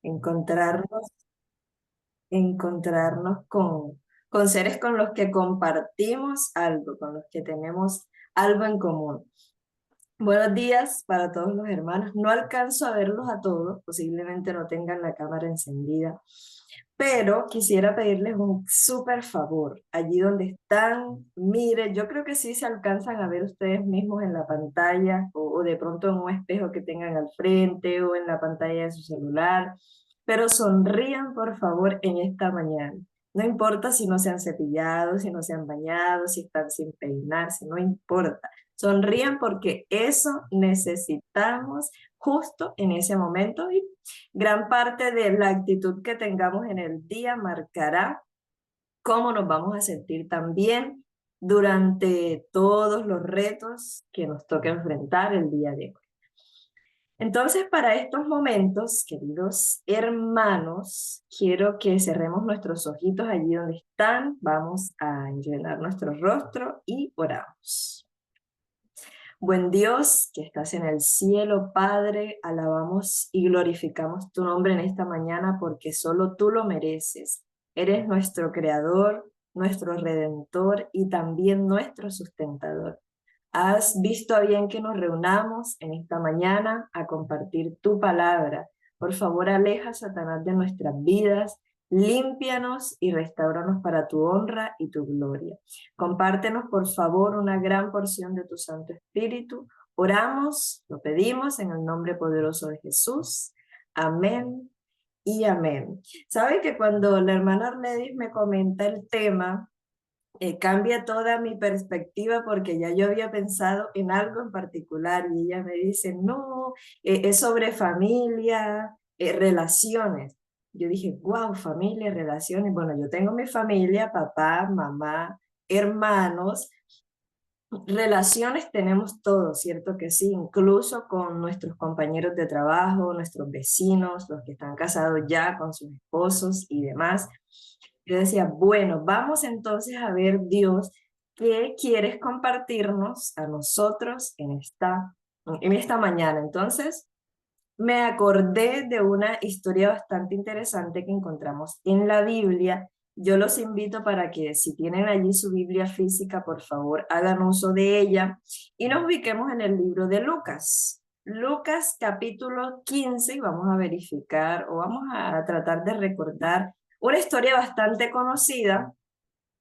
encontrarnos, encontrarnos con seres con los que compartimos algo, con los que tenemos algo en común. Buenos días para todos los hermanos. No alcanzo a verlos a todos, posiblemente no tengan la cámara encendida, pero quisiera pedirles un súper favor. Allí donde están, miren, yo creo que sí se alcanzan a ver ustedes mismos en la pantalla o de pronto en un espejo que tengan al frente o en la pantalla de su celular, pero sonrían por favor en esta mañana. No importa si no se han cepillado, si no se han bañado, si están sin peinarse, no importa. Sonrían porque eso necesitamos justo en ese momento y gran parte de la actitud que tengamos en el día marcará cómo nos vamos a sentir también durante todos los retos que nos toca enfrentar el día de hoy. Entonces, para estos momentos, queridos hermanos, quiero que cerremos nuestros ojitos allí donde están. Vamos a llenar nuestro rostro y oramos. Buen Dios, que estás en el cielo, Padre, alabamos y glorificamos tu nombre en esta mañana porque solo tú lo mereces. Eres nuestro creador, nuestro redentor y también nuestro sustentador. Has visto a bien que nos reunamos en esta mañana a compartir tu palabra. Por favor, aleja a Satanás de nuestras vidas, límpianos y restauranos para tu honra y tu gloria. Compártenos, por favor, una gran porción de tu Santo Espíritu. Oramos, lo pedimos en el nombre poderoso de Jesús. Amén y amén. ¿Sabe que cuando la hermana Arledis me comenta el tema, cambia toda mi perspectiva porque ya yo había pensado en algo en particular y ella me dice, no, es sobre familia, relaciones. Yo dije, wow, familia, relaciones. Bueno, yo tengo mi familia, papá, mamá, hermanos, relaciones tenemos todos, ¿cierto que sí? Incluso con nuestros compañeros de trabajo, nuestros vecinos, los que están casados ya con sus esposos y demás. Yo decía, bueno, vamos entonces a ver Dios, ¿qué quieres compartirnos a nosotros en esta mañana? Entonces, me acordé de una historia bastante interesante que encontramos en la Biblia. Yo los invito para que si tienen allí su Biblia física, por favor, hagan uso de ella y nos ubiquemos en el libro de Lucas. Lucas capítulo 15 y vamos a verificar o vamos a tratar de recordar una historia bastante conocida,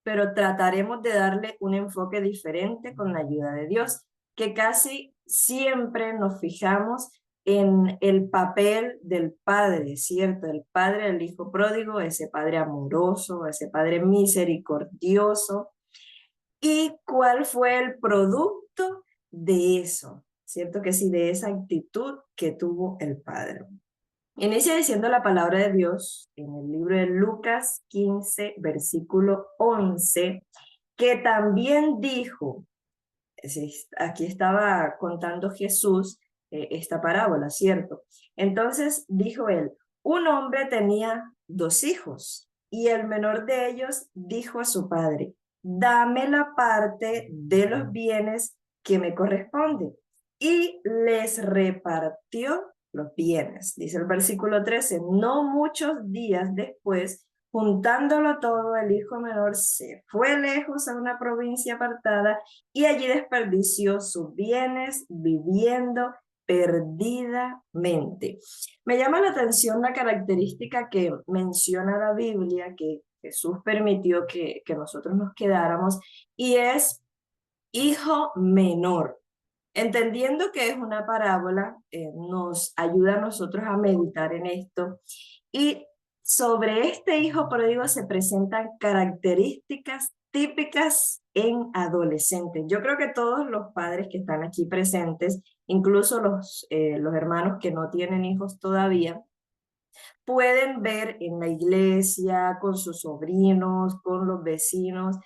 pero trataremos de darle un enfoque diferente con la ayuda de Dios, que casi siempre nos fijamos en el papel del padre, ¿cierto? El padre del hijo pródigo, ese padre amoroso, ese padre misericordioso. ¿Y cuál fue el producto de eso? ¿Cierto que sí? De esa actitud que tuvo el padre. Inicia diciendo la palabra de Dios en el libro de Lucas 15, versículo 11, que también dijo, aquí estaba contando Jesús esta parábola, ¿cierto? Entonces dijo él, un hombre tenía dos hijos y el menor de ellos dijo a su padre, dame la parte de los bienes que me corresponde. Y les repartió los bienes. Dice el versículo 13, no muchos días después, juntándolo todo, el hijo menor se fue lejos a una provincia apartada y allí desperdició sus bienes viviendo perdidamente. Me llama la atención la característica que menciona la Biblia, que Jesús permitió que nosotros nos quedáramos, y es hijo menor. Entendiendo que es una parábola, nos ayuda a nosotros a meditar en esto. Y sobre este hijo pródigo se presentan características típicas en adolescentes. Yo creo que todos los padres que están aquí presentes, incluso los hermanos que no tienen hijos todavía, pueden ver en la iglesia, con sus sobrinos, con los vecinos,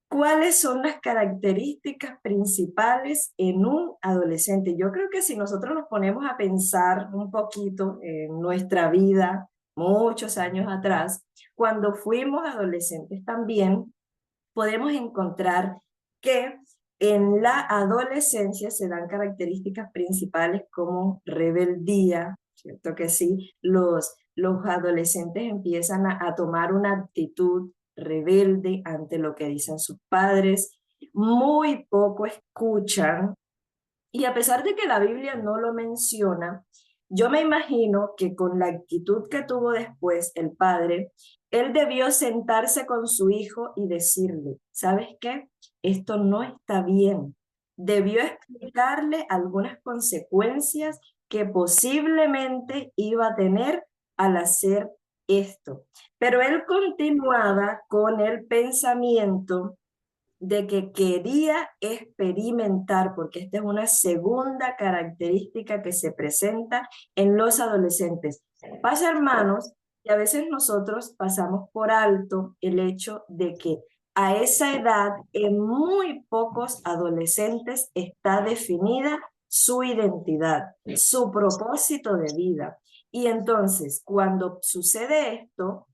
¿cuáles son las características principales en un adolescente? Yo creo que si nosotros nos ponemos a pensar un poquito en nuestra vida, muchos años atrás, cuando fuimos adolescentes también, podemos encontrar que en la adolescencia se dan características principales como rebeldía, ¿cierto que sí? Los adolescentes empiezan a tomar una actitud rebelde ante lo que dicen sus padres, muy poco escuchan, y a pesar de que la Biblia no lo menciona, yo me imagino que con la actitud que tuvo después el padre, él debió sentarse con su hijo y decirle, ¿sabes qué? Esto no está bien. Debió explicarle algunas consecuencias que posiblemente iba a tener al hacer esto. Pero él continuaba con el pensamiento de que quería experimentar, porque esta es una segunda característica que se presenta en los adolescentes. Pasa, hermanos, y a veces nosotros pasamos por alto el hecho de que a esa edad en muy pocos adolescentes está definida su identidad, su propósito de vida. Y entonces, cuando sucede esto,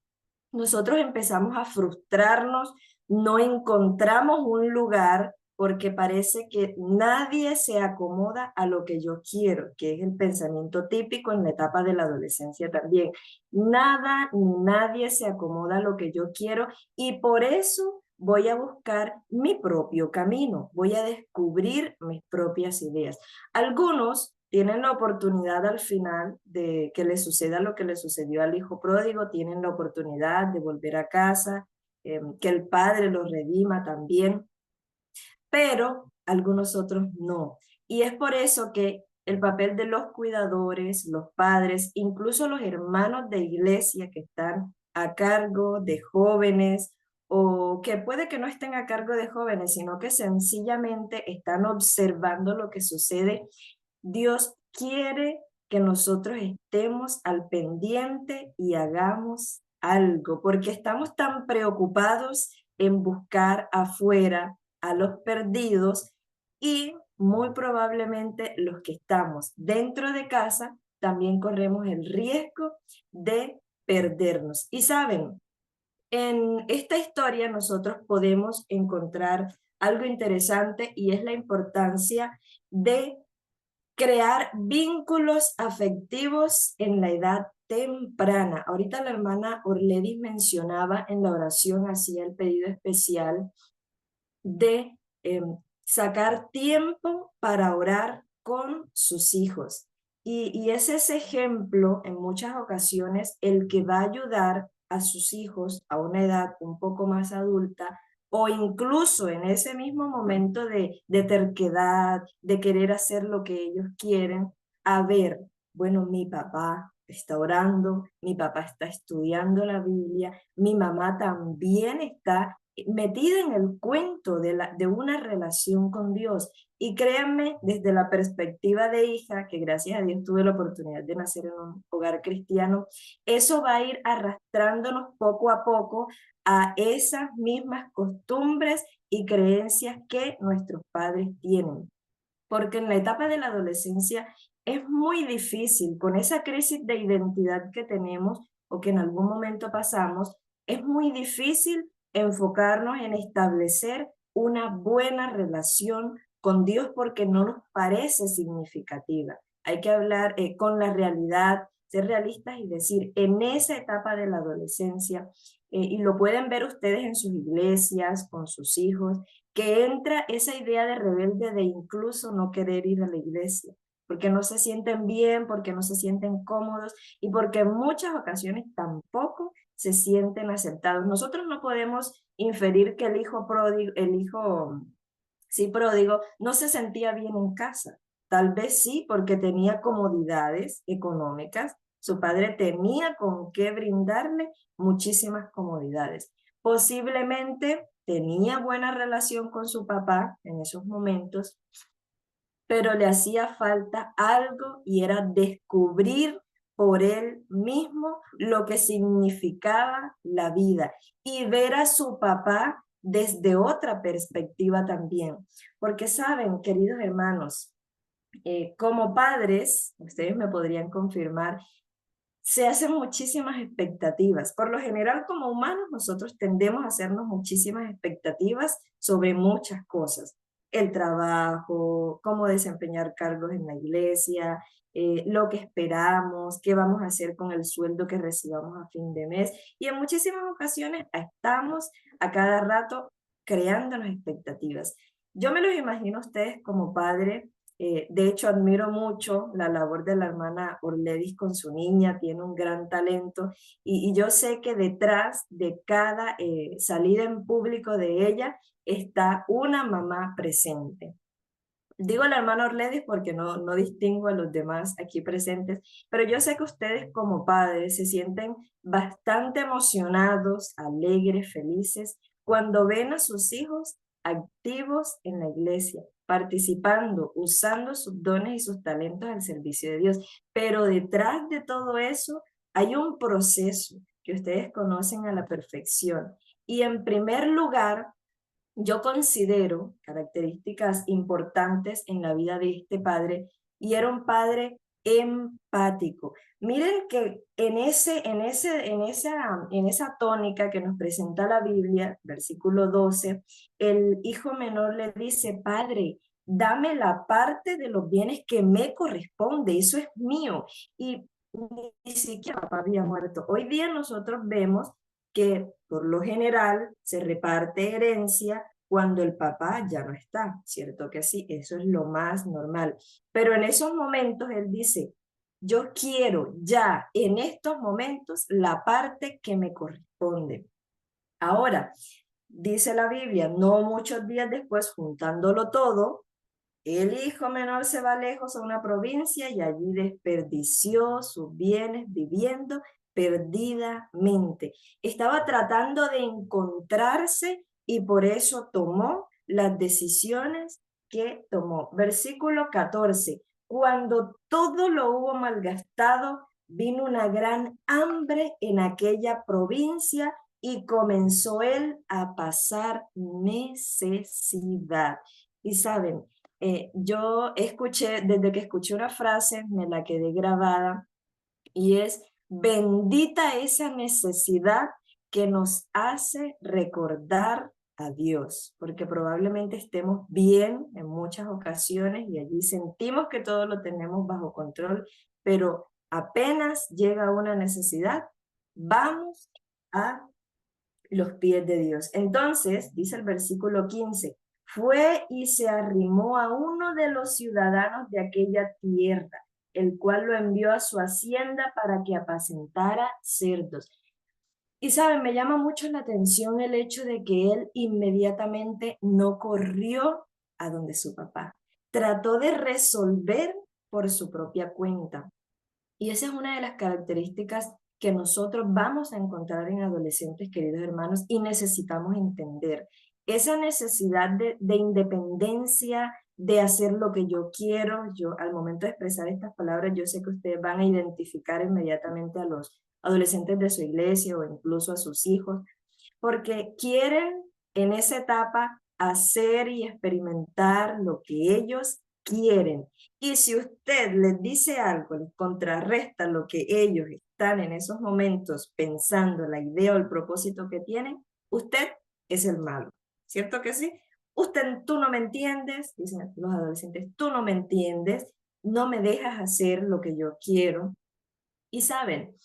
nosotros empezamos a frustrarnos, no encontramos un lugar porque parece que nadie se acomoda a lo que yo quiero, que es el pensamiento típico en la etapa de la adolescencia también. Nada ni nadie se acomoda a lo que yo quiero y por eso voy a buscar mi propio camino, voy a descubrir mis propias ideas. Algunos tienen la oportunidad al final de que le suceda lo que le sucedió al hijo pródigo, tienen la oportunidad de volver a casa, que el padre los redima también, pero algunos otros no. Y es por eso que el papel de los cuidadores, los padres, incluso los hermanos de iglesia que están a cargo de jóvenes o que puede que no estén a cargo de jóvenes, sino que sencillamente están observando lo que sucede. Dios quiere que nosotros estemos al pendiente y hagamos algo, porque estamos tan preocupados en buscar afuera a los perdidos y muy probablemente los que estamos dentro de casa también corremos el riesgo de perdernos. Y saben, en esta historia nosotros podemos encontrar algo interesante y es la importancia de crear vínculos afectivos en la edad temprana. Ahorita la hermana Orledis mencionaba en la oración, hacía el pedido especial de sacar tiempo para orar con sus hijos. Y es ese ejemplo en muchas ocasiones el que va a ayudar a sus hijos a una edad un poco más adulta o incluso en ese mismo momento de terquedad, de querer hacer lo que ellos quieren, a ver, bueno, mi papá está orando, mi papá está estudiando la Biblia, mi mamá también está metida en el cuento de una relación con Dios. Y créanme, desde la perspectiva de hija, que gracias a Dios tuve la oportunidad de nacer en un hogar cristiano, eso va a ir arrastrándonos poco a poco a esas mismas costumbres y creencias que nuestros padres tienen. Porque en la etapa de la adolescencia es muy difícil, con esa crisis de identidad que tenemos o que en algún momento pasamos, es muy difícil enfocarnos en establecer una buena relación con Dios porque no nos parece significativa. Hay que hablar con la realidad, ser realistas y decir, en esa etapa de la adolescencia, y lo pueden ver ustedes en sus iglesias, con sus hijos, que entra esa idea de rebelde de incluso no querer ir a la iglesia, porque no se sienten bien, porque no se sienten cómodos y porque en muchas ocasiones tampoco se sienten aceptados. Nosotros no podemos inferir que el hijo pródigo, sí pródigo, no se sentía bien en casa. Tal vez sí, porque tenía comodidades económicas. Su padre tenía con qué brindarle muchísimas comodidades. Posiblemente tenía buena relación con su papá en esos momentos, pero le hacía falta algo y era descubrir por él mismo lo que significaba la vida y ver a su papá desde otra perspectiva también. Porque saben, queridos hermanos, como padres, ustedes me podrían confirmar, se hacen muchísimas expectativas. Por lo general, como humanos, nosotros tendemos a hacernos muchísimas expectativas sobre muchas cosas. El trabajo, cómo desempeñar cargos en la iglesia, lo que esperamos, qué vamos a hacer con el sueldo que recibamos a fin de mes. Y en muchísimas ocasiones estamos a cada rato creándonos expectativas. Yo me los imagino a ustedes como padre. De hecho, admiro mucho la labor de la hermana Orledis con su niña, tiene un gran talento y yo sé que detrás de cada salida en público de ella está una mamá presente. Digo la hermana Orledis porque no distingo a los demás aquí presentes, pero yo sé que ustedes como padres se sienten bastante emocionados, alegres, felices cuando ven a sus hijos activos en la iglesia, participando, usando sus dones y sus talentos al servicio de Dios. Pero detrás de todo eso hay un proceso que ustedes conocen a la perfección. Y en primer lugar, yo considero características importantes en la vida de este padre, y era un padre empático. Miren que en esa tónica que nos presenta la Biblia, versículo 12, el hijo menor le dice: Padre, dame la parte de los bienes que me corresponde, eso es mío. Y ni siquiera papá había muerto. Hoy día nosotros vemos que por lo general se reparte herencia cuando el papá ya no está, ¿cierto que sí? Eso es lo más normal. Pero en esos momentos él dice: yo quiero ya en estos momentos la parte que me corresponde. Ahora, dice la Biblia, no muchos días después, juntándolo todo, el hijo menor se va lejos a una provincia y allí desperdició sus bienes viviendo perdidamente. Estaba tratando de encontrarse y por eso tomó las decisiones que tomó. Versículo 14. Cuando todo lo hubo malgastado, vino una gran hambre en aquella provincia y comenzó él a pasar necesidad. Y saben, yo escuché, desde que escuché una frase, me la quedé grabada y es: bendita esa necesidad que nos hace recordar a Dios, porque probablemente estemos bien en muchas ocasiones y allí sentimos que todo lo tenemos bajo control, pero apenas llega una necesidad, vamos a los pies de Dios. Entonces, dice el versículo 15, fue y se arrimó a uno de los ciudadanos de aquella tierra, el cual lo envió a su hacienda para que apacentara cerdos. Y saben, me llama mucho la atención el hecho de que él inmediatamente no corrió a donde su papá. Trató de resolver por su propia cuenta. Y esa es una de las características que nosotros vamos a encontrar en adolescentes, queridos hermanos, y necesitamos entender. Esa necesidad de independencia, de hacer lo que yo quiero. Yo, al momento de expresar estas palabras, yo sé que ustedes van a identificar inmediatamente a los adolescentes de su iglesia o incluso a sus hijos, porque quieren en esa etapa hacer y experimentar lo que ellos quieren. Y si usted les dice algo, les contrarresta lo que ellos están en esos momentos pensando, la idea o el propósito que tienen, usted es el malo. ¿Cierto que sí? Tú no me entiendes, dicen los adolescentes, tú no me entiendes, no me dejas hacer lo que yo quiero. Y saben,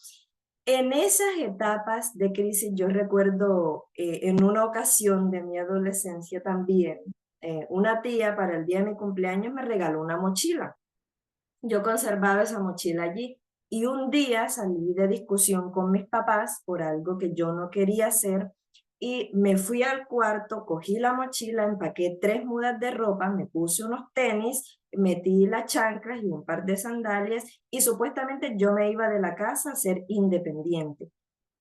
en esas etapas de crisis, yo recuerdo en una ocasión de mi adolescencia también, una tía para el día de mi cumpleaños me regaló una mochila. Yo conservaba esa mochila allí y un día salí de discusión con mis papás por algo que yo no quería hacer y me fui al cuarto, cogí la mochila, empaqué 3 mudas de ropa, me puse unos tenis, metí las chanclas y un par de sandalias y supuestamente yo me iba de la casa a ser independiente.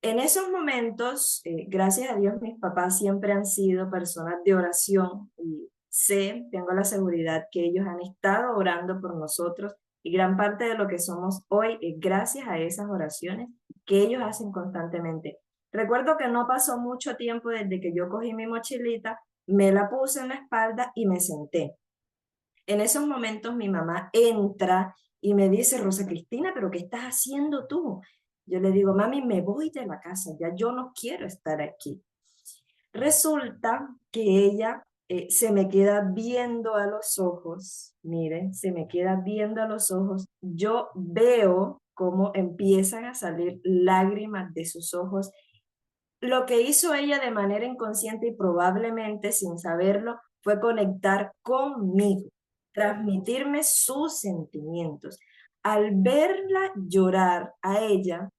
En esos momentos, gracias a Dios, mis papás siempre han sido personas de oración y tengo la seguridad que ellos han estado orando por nosotros y gran parte de lo que somos hoy es gracias a esas oraciones que ellos hacen constantemente. Recuerdo que no pasó mucho tiempo desde que yo cogí mi mochilita, me la puse en la espalda y me senté. En esos momentos mi mamá entra y me dice: Rosa Cristina, ¿pero qué estás haciendo tú? Yo le digo: mami, me voy de la casa, ya yo no quiero estar aquí. Resulta que ella se me queda viendo a los ojos, miren, se me queda viendo a los ojos, yo veo cómo empiezan a salir lágrimas de sus ojos. Lo que hizo ella de manera inconsciente y probablemente sin saberlo fue conectar conmigo, transmitirme sus sentimientos. Al verla llorar a ella,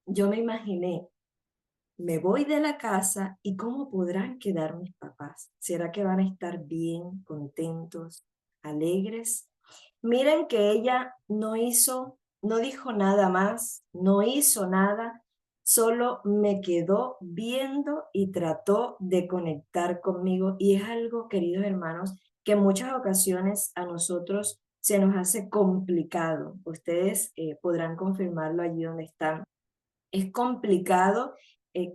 yo me imaginé, me voy de la casa y cómo podrán quedar mis papás. ¿Será que van a estar bien, contentos, alegres? Miren que ella no dijo nada más, no hizo nada, solo me quedó viendo y trató de conectar conmigo. Y es algo, queridos hermanos, que en muchas ocasiones a nosotros se nos hace complicado. Ustedes podrán confirmarlo allí donde están. Es complicado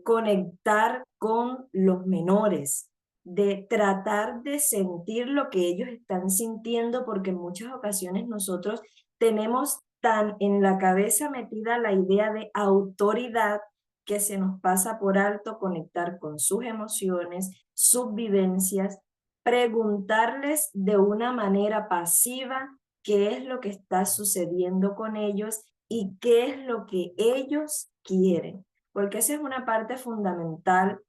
conectar con los menores, de tratar de sentir lo que ellos están sintiendo, porque en muchas ocasiones nosotros tenemos tan en la cabeza metida la idea de autoridad que se nos pasa por alto conectar con sus emociones, sus vivencias, preguntarles de una manera pasiva qué es lo que está sucediendo con ellos y qué es lo que ellos quieren, porque esa es una parte fundamental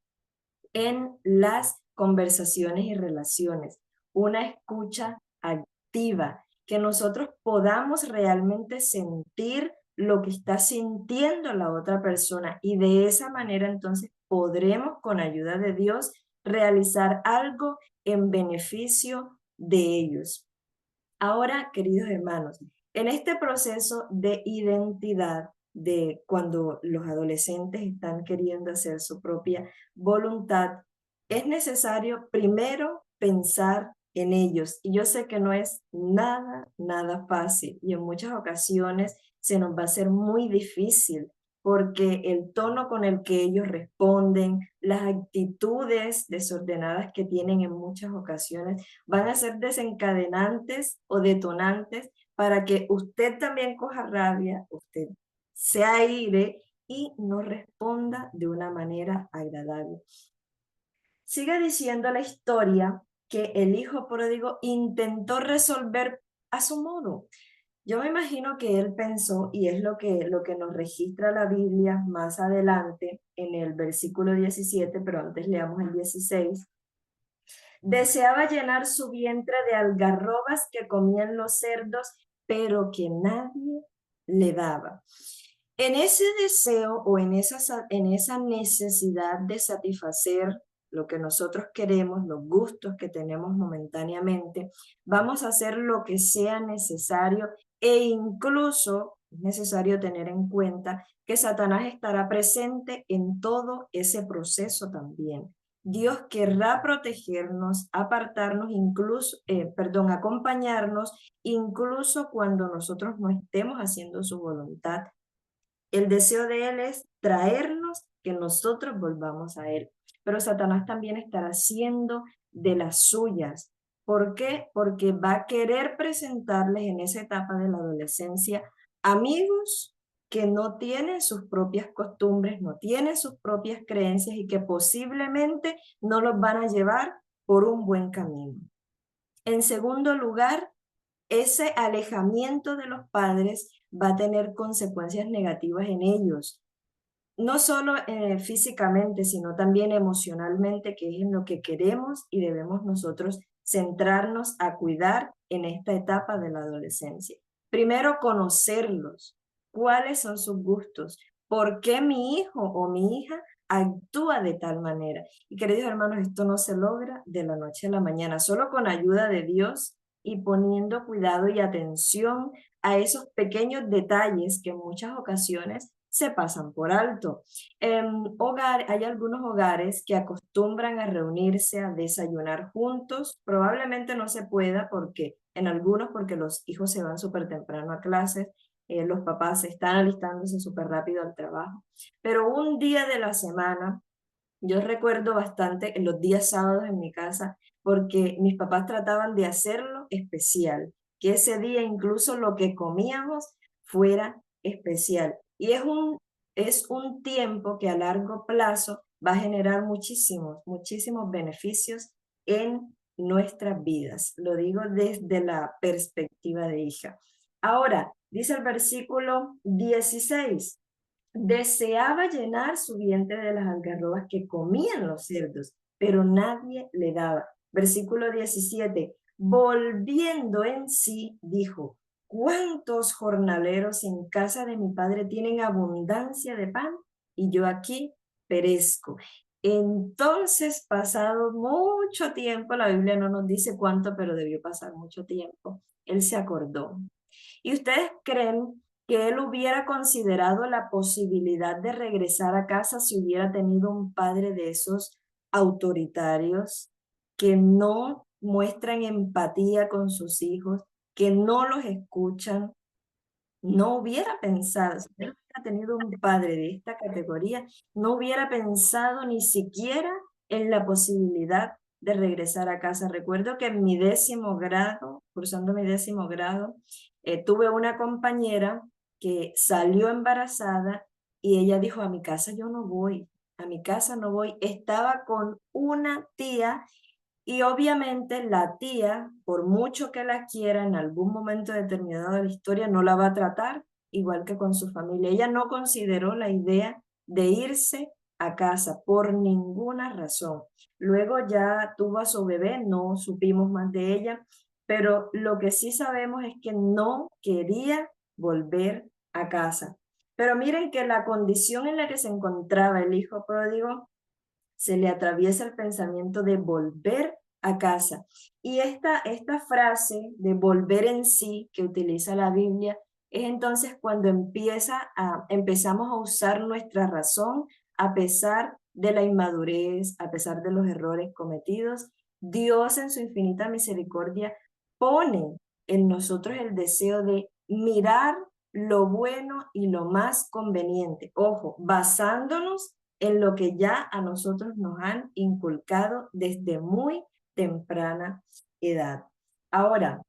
en las conversaciones y relaciones, una escucha activa, que nosotros podamos realmente sentir lo que está sintiendo la otra persona y de esa manera entonces podremos con ayuda de Dios realizar algo en beneficio de ellos. Ahora, queridos hermanos, en este proceso de identidad, de cuando los adolescentes están queriendo hacer su propia voluntad, es necesario primero pensar en ellos. Y yo sé que no es nada fácil y en muchas ocasiones se nos va a hacer muy difícil porque el tono con el que ellos responden, las actitudes desordenadas que tienen en muchas ocasiones, van a ser desencadenantes o detonantes para que usted también coja rabia, usted se aire y no responda de una manera agradable. Sigue diciendo la historia que el hijo pródigo intentó resolver a su modo. Yo me imagino que él pensó, y es lo que nos registra la Biblia más adelante en el versículo 17, pero antes leamos el 16. Deseaba llenar su vientre de algarrobas que comían los cerdos, pero que nadie le daba. En ese deseo o en esa necesidad de satisfacer lo que nosotros queremos, los gustos que tenemos momentáneamente, vamos a hacer lo que sea necesario e incluso es necesario tener en cuenta que Satanás estará presente en todo ese proceso también. Dios querrá protegernos, apartarnos, acompañarnos, incluso cuando nosotros no estemos haciendo su voluntad. El deseo de Él es traernos que nosotros volvamos a Él. Pero Satanás también estará haciendo de las suyas. ¿Por qué? Porque va a querer presentarles en esa etapa de la adolescencia amigos que no tienen sus propias costumbres, no tienen sus propias creencias y que posiblemente no los van a llevar por un buen camino. En segundo lugar, ese alejamiento de los padres va a tener consecuencias negativas en ellos, no solo físicamente, sino también emocionalmente, que es en lo que queremos y debemos nosotros centrarnos a cuidar en esta etapa de la adolescencia. Primero, conocerlos, cuáles son sus gustos, por qué mi hijo o mi hija actúa de tal manera. Y queridos hermanos, esto no se logra de la noche a la mañana, solo con ayuda de Dios y poniendo cuidado y atención a esos pequeños detalles que en muchas ocasiones se pasan por alto. Hay algunos hogares que acostumbran a reunirse a desayunar juntos. Probablemente no se pueda porque en algunos, porque los hijos se van súper temprano a clases, los papás están alistándose súper rápido al trabajo. Pero un día de la semana, yo recuerdo bastante en los días sábados en mi casa, porque mis papás trataban de hacerlo especial, que ese día incluso lo que comíamos fuera especial. Y es un tiempo que a largo plazo va a generar muchísimos beneficios en nuestras vidas. Lo digo desde la perspectiva de hija. Ahora, dice el versículo 16, deseaba llenar su vientre de las algarrobas que comían los cerdos, pero nadie le daba. Versículo 17, volviendo en sí, dijo, ¿cuántos jornaleros en casa de mi padre tienen abundancia de pan? Y yo aquí perezco. Entonces, pasado mucho tiempo, la Biblia no nos dice cuánto, pero debió pasar mucho tiempo, él se acordó. ¿Y ustedes creen que él hubiera considerado la posibilidad de regresar a casa si hubiera tenido un padre de esos autoritarios que no muestran empatía con sus hijos, que no los escuchan? No hubiera pensado, si él hubiera tenido un padre de esta categoría, no hubiera pensado ni siquiera en la posibilidad de regresar a casa. Recuerdo que en mi 10º grado, cursando mi 10º grado, tuve una compañera que salió embarazada y ella dijo, a mi casa yo no voy, a mi casa no voy. Estaba con una tía y obviamente la tía, por mucho que la quiera, en algún momento determinado de la historia no la va a tratar igual que con su familia. Ella no consideró la idea de irse a casa por ninguna razón. Luego ya tuvo a su bebé, no supimos más de ella, pero lo que sí sabemos es que no quería volver a casa. Pero miren que la condición en la que se encontraba el hijo pródigo se le atraviesa el pensamiento de volver a casa. Y esta frase de volver en sí que utiliza la Biblia es entonces cuando empezamos a usar nuestra razón a pesar de la inmadurez, a pesar de los errores cometidos. Dios en su infinita misericordia pone en nosotros el deseo de mirar lo bueno y lo más conveniente. Ojo, basándonos en lo que ya a nosotros nos han inculcado desde muy temprana edad. Ahora,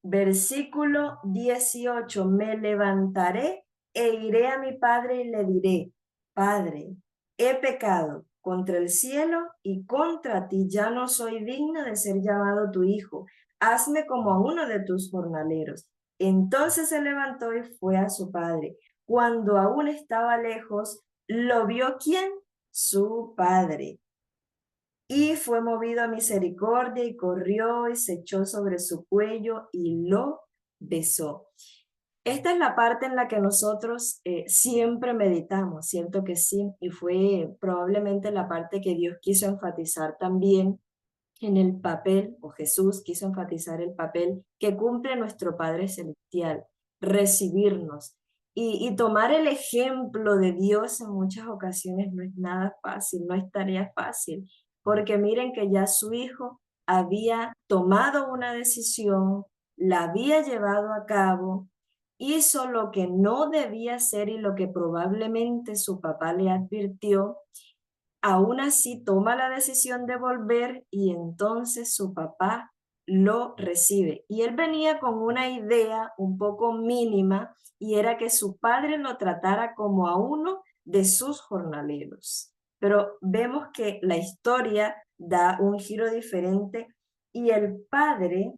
versículo 18, me levantaré e iré a mi padre y le diré, Padre, he pecado contra el cielo y contra ti, ya no soy digno de ser llamado tu hijo, hazme como a uno de tus jornaleros. Entonces se levantó y fue a su padre. Cuando aún estaba lejos, lo vio ¿quién? Su padre. Y fue movido a misericordia y corrió y se echó sobre su cuello y lo besó. Esta es la parte en la que nosotros siempre meditamos, ¿cierto que sí? Y fue probablemente la parte que Dios quiso enfatizar también en el papel, o Jesús quiso enfatizar el papel que cumple nuestro Padre Celestial, recibirnos. Y tomar el ejemplo de Dios en muchas ocasiones no es nada fácil, no es tarea fácil, porque miren que ya su hijo había tomado una decisión, la había llevado a cabo, hizo lo que no debía hacer y lo que probablemente su papá le advirtió. Aún así toma la decisión de volver y entonces su papá lo recibe. Y él venía con una idea un poco mínima y era que su padre lo tratara como a uno de sus jornaleros. Pero vemos que la historia da un giro diferente y el padre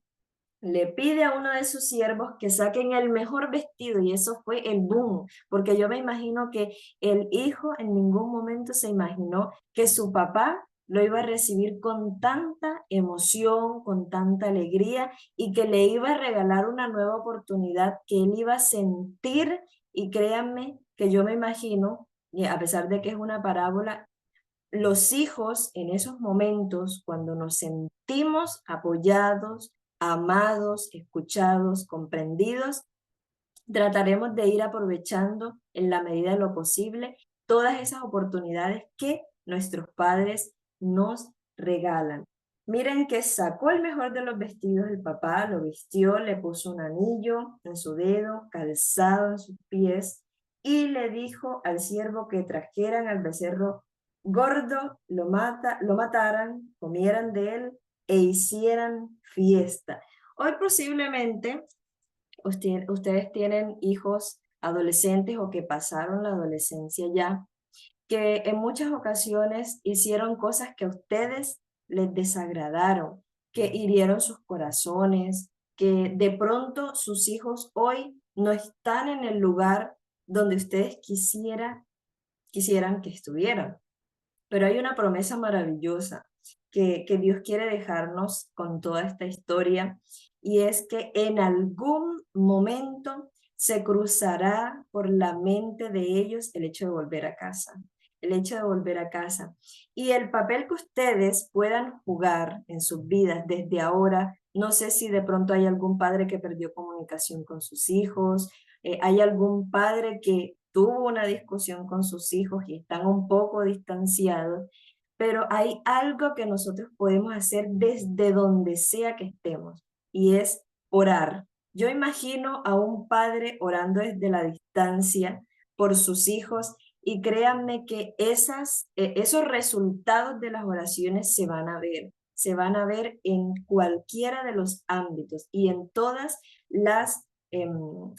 le pide a uno de sus siervos que saquen el mejor vestido y eso fue el boom, porque yo me imagino que el hijo en ningún momento se imaginó que su papá lo iba a recibir con tanta emoción, con tanta alegría y que le iba a regalar una nueva oportunidad que él iba a sentir y créanme que yo me imagino, y a pesar de que es una parábola, los hijos en esos momentos, cuando nos sentimos apoyados, amados, escuchados, comprendidos, trataremos de ir aprovechando en la medida de lo posible todas esas oportunidades que nuestros padres nos regalan. Miren que sacó el mejor de los vestidos el papá, lo vistió, le puso un anillo en su dedo, calzado en sus pies y le dijo al siervo que trajeran al becerro gordo, lo mataran, comieran de él e hicieran fiesta. Hoy posiblemente ustedes tienen hijos adolescentes o que pasaron la adolescencia ya, que en muchas ocasiones hicieron cosas que a ustedes les desagradaron. que hirieron sus corazones, que de pronto sus hijos hoy no están en el lugar donde ustedes quisieran que estuvieran. Pero hay una promesa maravillosa que Dios quiere dejarnos con toda esta historia, y es que en algún momento se cruzará por la mente de ellos el hecho de volver a casa, el hecho de volver a casa. Y el papel que ustedes puedan jugar en sus vidas desde ahora, no sé si de pronto hay algún padre que perdió comunicación con sus hijos, hay algún padre que tuvo una discusión con sus hijos y están un poco distanciados, pero hay algo que nosotros podemos hacer desde donde sea que estemos, y es orar. Yo imagino a un padre orando desde la distancia por sus hijos, y créanme que esos resultados de las oraciones se van a ver en cualquiera de los ámbitos y en todas las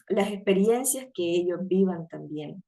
experiencias que ellos vivan también.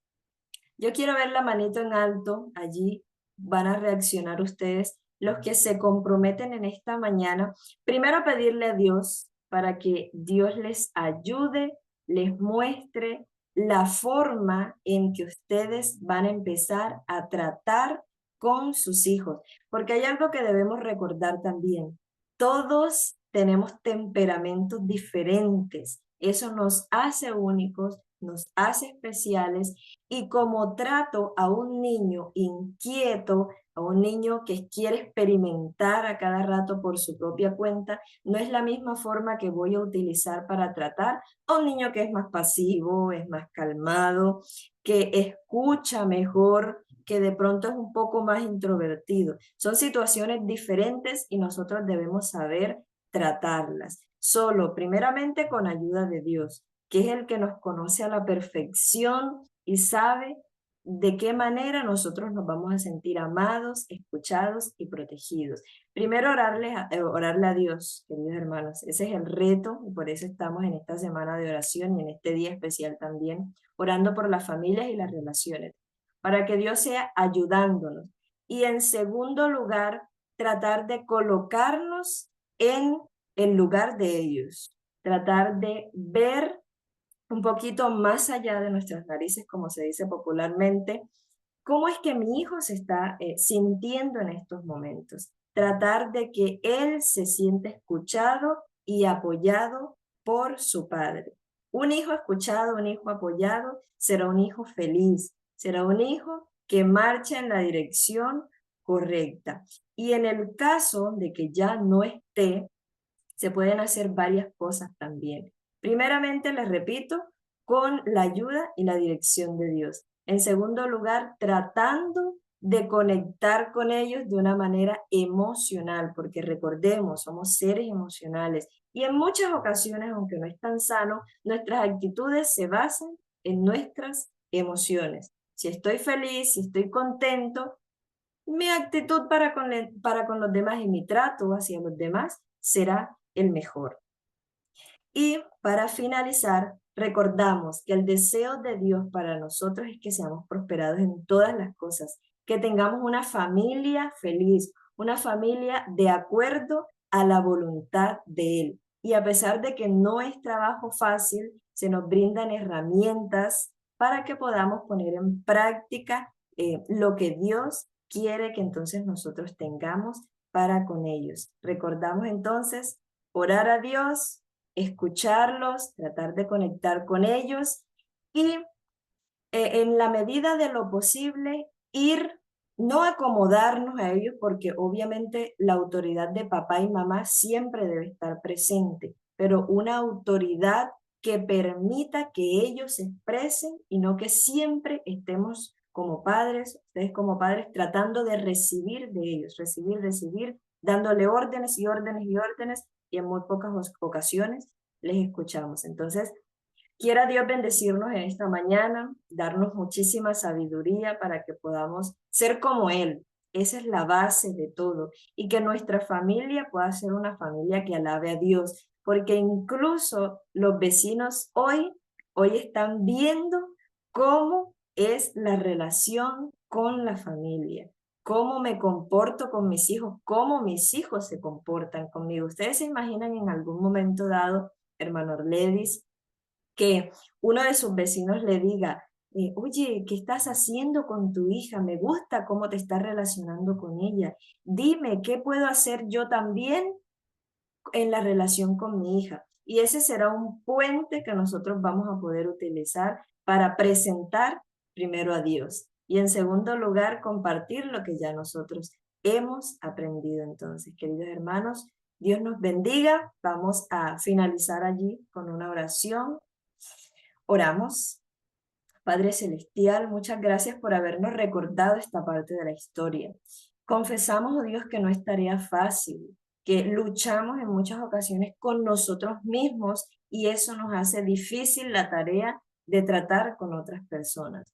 Yo quiero ver la manito en alto, allí van a reaccionar ustedes, los que se comprometen en esta mañana. Primero pedirle a Dios para que Dios les ayude, les muestre la forma en que ustedes van a empezar a tratar con sus hijos, porque hay algo que debemos recordar también. Todos tenemos temperamentos diferentes. Eso nos hace únicos, nos hace especiales, y como trato a un niño inquieto, a un niño que quiere experimentar a cada rato por su propia cuenta, no es la misma forma que voy a utilizar para tratar a un niño que es más pasivo, es más calmado, que escucha mejor, que de pronto es un poco más introvertido. Son situaciones diferentes y nosotros debemos saber tratarlas. Solo, primeramente, con ayuda de Dios, que es el que nos conoce a la perfección y sabe de qué manera nosotros nos vamos a sentir amados, escuchados y protegidos. Primero orarle a Dios, queridos hermanos. Ese es el reto, y por eso estamos en esta semana de oración y en este día especial también, orando por las familias y las relaciones, para que Dios sea ayudándonos. Y en segundo lugar, tratar de colocarnos en el lugar de ellos, tratar de ver un poquito más allá de nuestras narices, como se dice popularmente, cómo es que mi hijo se está sintiendo en estos momentos. Tratar de que él se siente escuchado y apoyado por su padre. Un hijo escuchado, un hijo apoyado, será un hijo feliz, será un hijo que marcha en la dirección correcta. Y en el caso de que ya no esté, se pueden hacer varias cosas también. Primeramente, les repito, con la ayuda y la dirección de Dios. En segundo lugar, tratando de conectar con ellos de una manera emocional, porque recordemos, somos seres emocionales y en muchas ocasiones, aunque no es tan sano, nuestras actitudes se basan en nuestras emociones. Si estoy feliz, si estoy contento, mi actitud para con los demás y mi trato hacia los demás será el mejor. Y para finalizar, recordamos que el deseo de Dios para nosotros es que seamos prosperados en todas las cosas, que tengamos una familia feliz, una familia de acuerdo a la voluntad de Él. Y a pesar de que no es trabajo fácil, se nos brindan herramientas para que podamos poner en práctica lo que Dios quiere que entonces nosotros tengamos para con ellos. Recordamos entonces orar a Dios, escucharlos, tratar de conectar con ellos y en la medida de lo posible ir, no acomodarnos a ellos, porque obviamente la autoridad de papá y mamá siempre debe estar presente, pero una autoridad que permita que ellos se expresen y no que siempre estemos como padres, ustedes como padres, tratando de recibir de ellos, recibir, dándole órdenes y órdenes y órdenes, y en muy pocas ocasiones les escuchamos. Entonces, quiera Dios bendecirnos en esta mañana, darnos muchísima sabiduría para que podamos ser como Él. Esa es la base de todo. Y que nuestra familia pueda ser una familia que alabe a Dios, porque incluso los vecinos hoy están viendo cómo es la relación con la familia. cómo me comporto con mis hijos, cómo mis hijos se comportan conmigo. ¿Ustedes se imaginan en algún momento dado, hermano Orledis, que uno de sus vecinos le diga, oye, ¿qué estás haciendo con tu hija? Me gusta cómo te estás relacionando con ella. Dime, ¿qué puedo hacer yo también en la relación con mi hija? Y ese será un puente que nosotros vamos a poder utilizar para presentar primero a Dios y en segundo lugar compartir lo que ya nosotros hemos aprendido. Entonces, queridos hermanos, Dios nos bendiga. Vamos a finalizar allí con una oración. Oramos. Padre Celestial, muchas gracias por habernos recordado esta parte de la historia. Confesamos, oh Dios, que no es tarea fácil, que luchamos en muchas ocasiones con nosotros mismos y eso nos hace difícil la tarea de tratar con otras personas.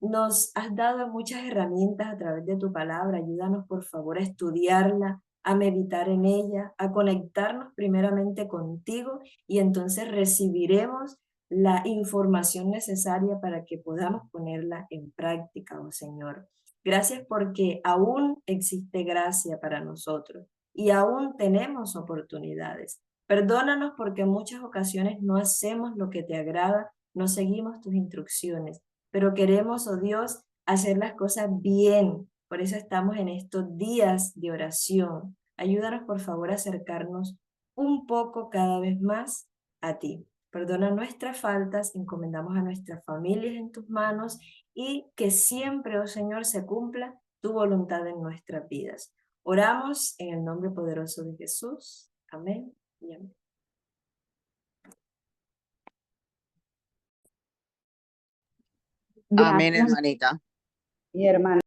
Nos has dado muchas herramientas a través de tu palabra. Ayúdanos, por favor, a estudiarla, a meditar en ella, a conectarnos primeramente contigo y entonces recibiremos la información necesaria para que podamos ponerla en práctica, oh Señor. Gracias porque aún existe gracia para nosotros y aún tenemos oportunidades. Perdónanos porque en muchas ocasiones no hacemos lo que te agrada, no seguimos tus instrucciones, pero queremos, oh Dios, hacer las cosas bien. Por eso estamos en estos días de oración. Ayúdanos, por favor, a acercarnos un poco cada vez más a ti. Perdona nuestras faltas, encomendamos a nuestras familias en tus manos y que siempre, oh Señor, se cumpla tu voluntad en nuestras vidas. Oramos en el nombre poderoso de Jesús. Amén y amén. Amén, Gracias, hermanita. mi hermana.